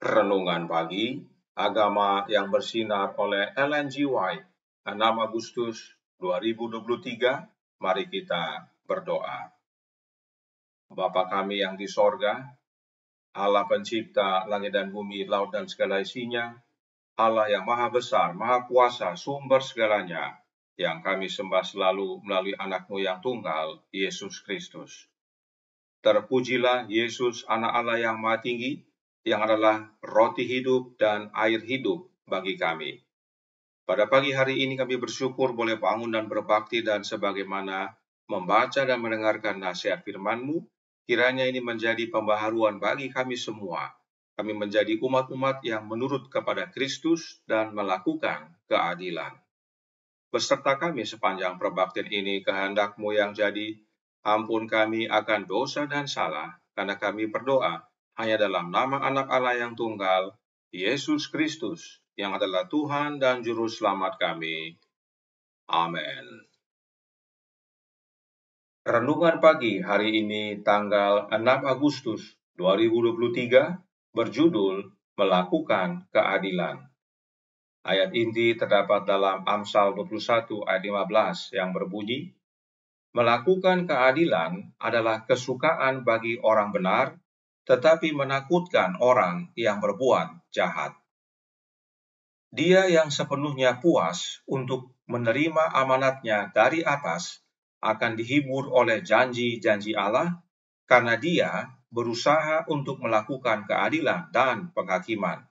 Renungan Pagi, Agama yang Bersinar oleh Ellen G. White, 6 Agustus 2023, mari kita berdoa. Bapa kami yang di sorga, Allah pencipta langit dan bumi, laut dan segala isinya, Allah yang maha besar, maha kuasa, sumber segalanya, yang kami sembah selalu melalui anak-Mu yang tunggal, Yesus Kristus. Terpujilah Yesus, anak Allah yang maha tinggi, yang adalah roti hidup dan air hidup bagi kami. Pada pagi hari ini kami bersyukur boleh bangun dan berbakti, dan sebagaimana membaca dan mendengarkan nasihat firman-Mu, kiranya ini menjadi pembaharuan bagi kami semua. Kami menjadi umat-umat yang menurut kepada Kristus dan melakukan keadilan. Beserta kami sepanjang perbaktian ini, kehendak-Mu yang jadi, ampun kami akan dosa dan salah, karena kami berdoa hanya dalam nama anak Allah yang tunggal, Yesus Kristus, yang adalah Tuhan dan Juru Selamat kami. Amin. Renungan pagi hari ini tanggal 6 Agustus 2023 berjudul Melakukan Keadilan. Ayat inti terdapat dalam Amsal 21 ayat 15 yang berbunyi, melakukan keadilan adalah kesukaan bagi orang benar, tetapi menakutkan orang yang berbuat jahat. Dia yang sepenuhnya puas untuk menerima amanatnya dari atas akan dihibur oleh janji-janji Allah, karena dia berusaha untuk melakukan keadilan dan penghakiman.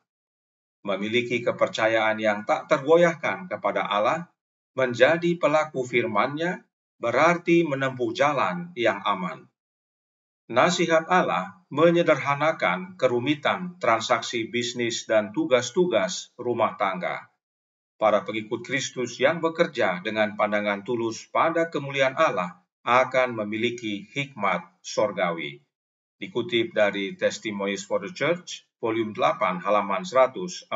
Memiliki kepercayaan yang tak tergoyahkan kepada Allah, menjadi pelaku firman-Nya, berarti menempuh jalan yang aman. Nasihat Allah menyederhanakan kerumitan transaksi bisnis dan tugas-tugas rumah tangga. Para pengikut Kristus yang bekerja dengan pandangan tulus pada kemuliaan Allah akan memiliki hikmat sorgawi. Dikutip dari Testimonies for the Church, volume 8, halaman 141.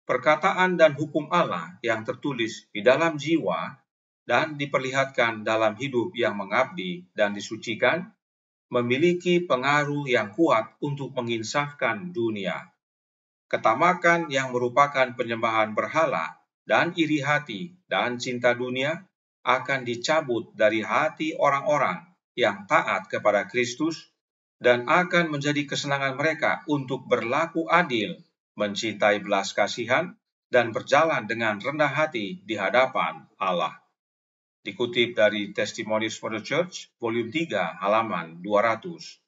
Perkataan dan hukum Allah yang tertulis di dalam jiwa dan diperlihatkan dalam hidup yang mengabdi dan disucikan, memiliki pengaruh yang kuat untuk menginsafkan dunia. Ketamakan yang merupakan penyembahan berhala dan iri hati dan cinta dunia akan dicabut dari hati orang-orang yang taat kepada Kristus, dan akan menjadi kesenangan mereka untuk berlaku adil, mencintai belas kasihan, dan berjalan dengan rendah hati di hadapan Allah. Dikutip dari Testimonies for the Church, volume 3, halaman 201.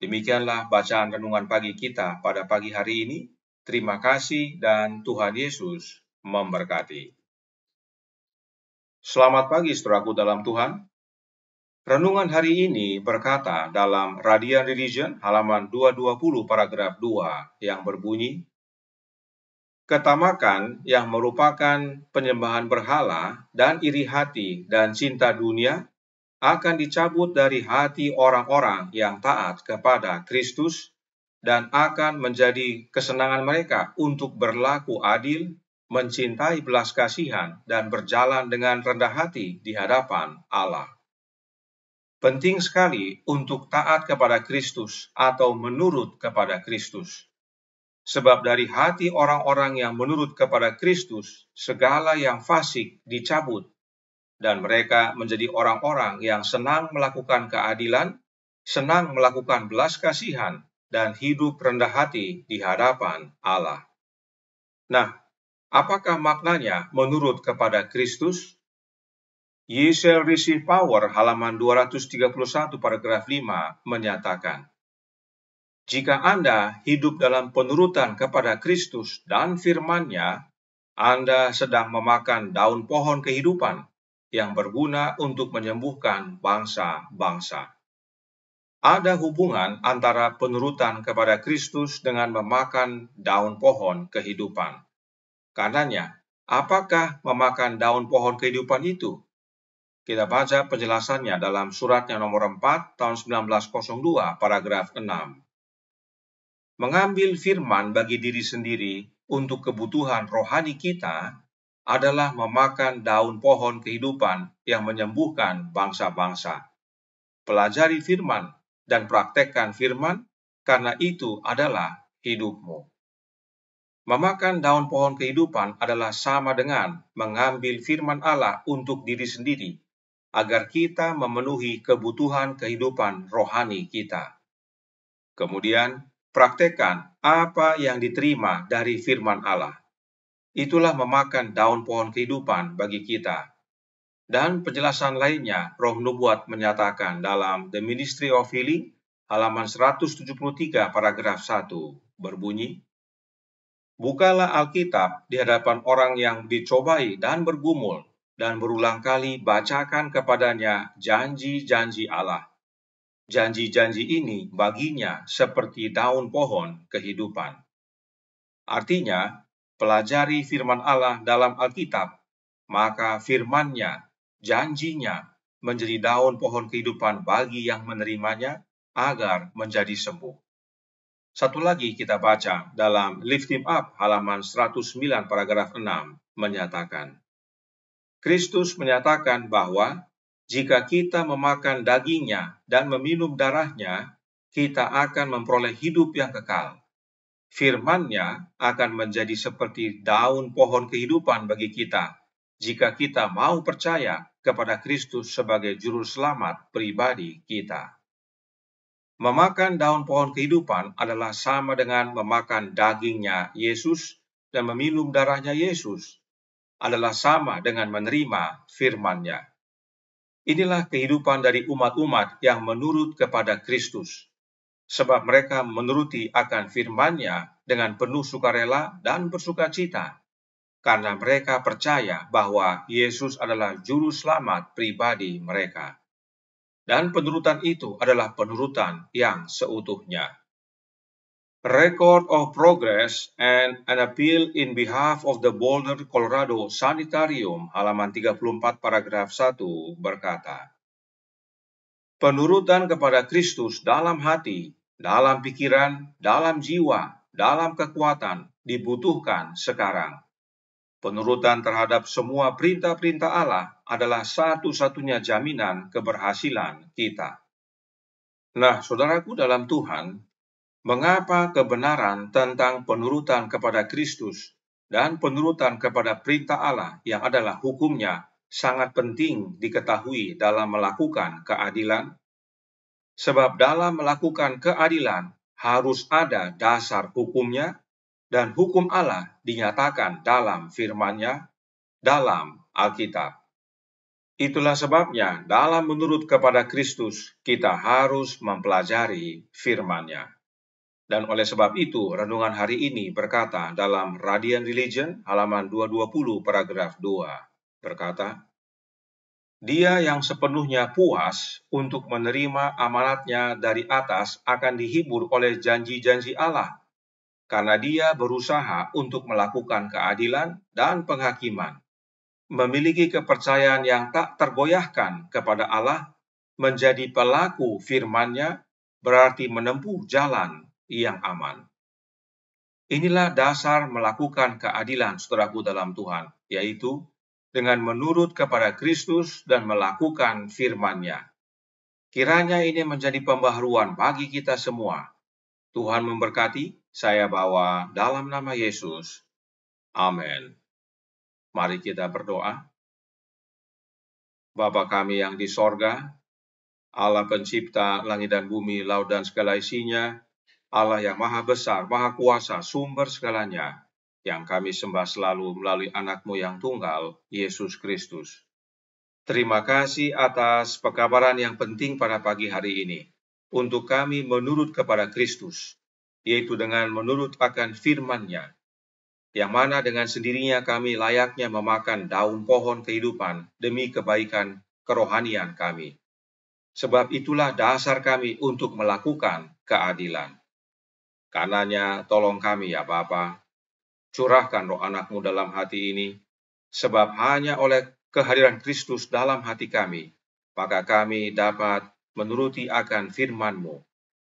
Demikianlah bacaan renungan pagi kita pada pagi hari ini. Terima kasih dan Tuhan Yesus memberkati. Selamat pagi saudaraku dalam Tuhan. Renungan hari ini berkata dalam Radiant Religion halaman 220 paragraf 2 yang berbunyi, ketamakan yang merupakan penyembahan berhala dan iri hati dan cinta dunia akan dicabut dari hati orang-orang yang taat kepada Kristus dan akan menjadi kesenangan mereka untuk berlaku adil, mencintai belas kasihan, dan berjalan dengan rendah hati di hadapan Allah. Penting sekali untuk taat kepada Kristus atau menurut kepada Kristus. Sebab dari hati orang-orang yang menurut kepada Kristus, segala yang fasik dicabut, dan mereka menjadi orang-orang yang senang melakukan keadilan, senang melakukan belas kasihan, dan hidup rendah hati di hadapan Allah. Nah, apakah maknanya menurut kepada Kristus? Ye shall receive power, halaman 231 paragraf 5 menyatakan, jika Anda hidup dalam penurutan kepada Kristus dan firman-Nya, Anda sedang memakan daun pohon kehidupan yang berguna untuk menyembuhkan bangsa-bangsa. Ada hubungan antara penurutan kepada Kristus dengan memakan daun pohon kehidupan. Karenanya, apakah memakan daun pohon kehidupan itu? Kita baca penjelasannya dalam suratnya nomor 4 tahun 1902 paragraf 6. Mengambil firman bagi diri sendiri untuk kebutuhan rohani kita adalah memakan daun pohon kehidupan yang menyembuhkan bangsa-bangsa. Pelajari firman dan praktekkan firman, karena itu adalah hidupmu. Memakan daun pohon kehidupan adalah sama dengan mengambil firman Allah untuk diri sendiri, agar kita memenuhi kebutuhan kehidupan rohani kita. Kemudian, praktekkan apa yang diterima dari firman Allah. Itulah memakan daun pohon kehidupan bagi kita. Dan penjelasan lainnya, Roh Nubuat menyatakan dalam The Ministry of Healing, halaman 173 paragraf 1, berbunyi, bukalah Alkitab di hadapan orang yang dicobai dan bergumul, dan berulang kali bacakan kepadanya janji-janji Allah. Janji-janji ini baginya seperti daun pohon kehidupan. Artinya, pelajari firman Allah dalam Alkitab, maka firman-Nya, janjinya, menjadi daun pohon kehidupan bagi yang menerimanya agar menjadi sembuh. Satu lagi kita baca dalam Lift Him Up halaman 109 paragraf 6 menyatakan, Kristus menyatakan bahwa jika kita memakan dagingnya dan meminum darahnya, kita akan memperoleh hidup yang kekal. Firman-Nya akan menjadi seperti daun pohon kehidupan bagi kita, jika kita mau percaya kepada Kristus sebagai juru selamat pribadi kita. Memakan daun pohon kehidupan adalah sama dengan memakan dagingnya Yesus dan meminum darahnya Yesus. Adalah sama dengan menerima firman-Nya. Inilah kehidupan dari umat-umat yang menurut kepada Kristus, sebab mereka menuruti akan firman-Nya dengan penuh sukarela dan bersukacita, karena mereka percaya bahwa Yesus adalah juru selamat pribadi mereka. Dan penurutan itu adalah penurutan yang seutuhnya. Record of Progress and an Appeal in Behalf of the Boulder, Colorado Sanitarium, halaman 34 paragraf 1 berkata, penurutan kepada Kristus dalam hati, dalam pikiran, dalam jiwa, dalam kekuatan dibutuhkan sekarang. Penurutan terhadap semua perintah-perintah Allah adalah satu-satunya jaminan keberhasilan kita. Nah, saudaraku dalam Tuhan, mengapa kebenaran tentang penurutan kepada Kristus dan penurutan kepada perintah Allah yang adalah hukumnya sangat penting diketahui dalam melakukan keadilan? Sebab dalam melakukan keadilan harus ada dasar hukumnya, dan hukum Allah dinyatakan dalam firman-Nya, dalam Alkitab. Itulah sebabnya dalam menurut kepada Kristus kita harus mempelajari firman-Nya. Dan oleh sebab itu, renungan hari ini berkata dalam Radiant Religion, halaman 220, paragraf 2, berkata, dia yang sepenuhnya puas untuk menerima amanatnya dari atas akan dihibur oleh janji-janji Allah, karena dia berusaha untuk melakukan keadilan dan penghakiman, memiliki kepercayaan yang tak tergoyahkan kepada Allah menjadi pelaku firman-Nya berarti menempuh jalan yang aman. Inilah dasar melakukan keadilan saudaraku dalam Tuhan, yaitu dengan menurut kepada Kristus dan melakukan firman-Nya. Kiranya ini menjadi pembaharuan bagi kita semua. Tuhan memberkati, saya bawa dalam nama Yesus. Amin. Mari kita berdoa. Bapa kami yang di sorga, Allah pencipta langit dan bumi, laut dan segala isinya, Allah yang maha besar, maha kuasa, sumber segalanya, yang kami sembah selalu melalui anak-Mu yang tunggal, Yesus Kristus. Terima kasih atas pekabaran yang penting pada pagi hari ini, untuk kami menurut kepada Kristus, yaitu dengan menurut akan firman-Nya, yang mana dengan sendirinya kami layaknya memakan daun pohon kehidupan demi kebaikan kerohanian kami. Sebab itulah dasar kami untuk melakukan keadilan. Karenanya tolong kami ya Bapa, curahkan roh anak-Mu dalam hati ini, sebab hanya oleh kehadiran Kristus dalam hati kami, maka kami dapat menuruti akan firman-Mu,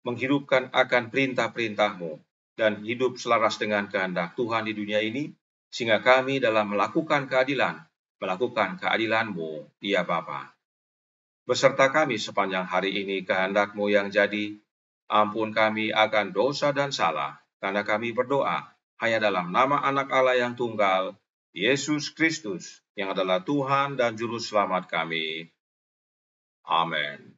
menghidupkan akan perintah-perintah-Mu, dan hidup selaras dengan kehendak Tuhan di dunia ini, sehingga kami dalam melakukan keadilan-Mu, ya Bapa. Beserta kami sepanjang hari ini kehendak-Mu yang jadi, ampun kami akan dosa dan salah, karena kami berdoa hanya dalam nama anak Allah yang tunggal, Yesus Kristus, yang adalah Tuhan dan Juru Selamat kami. Amin.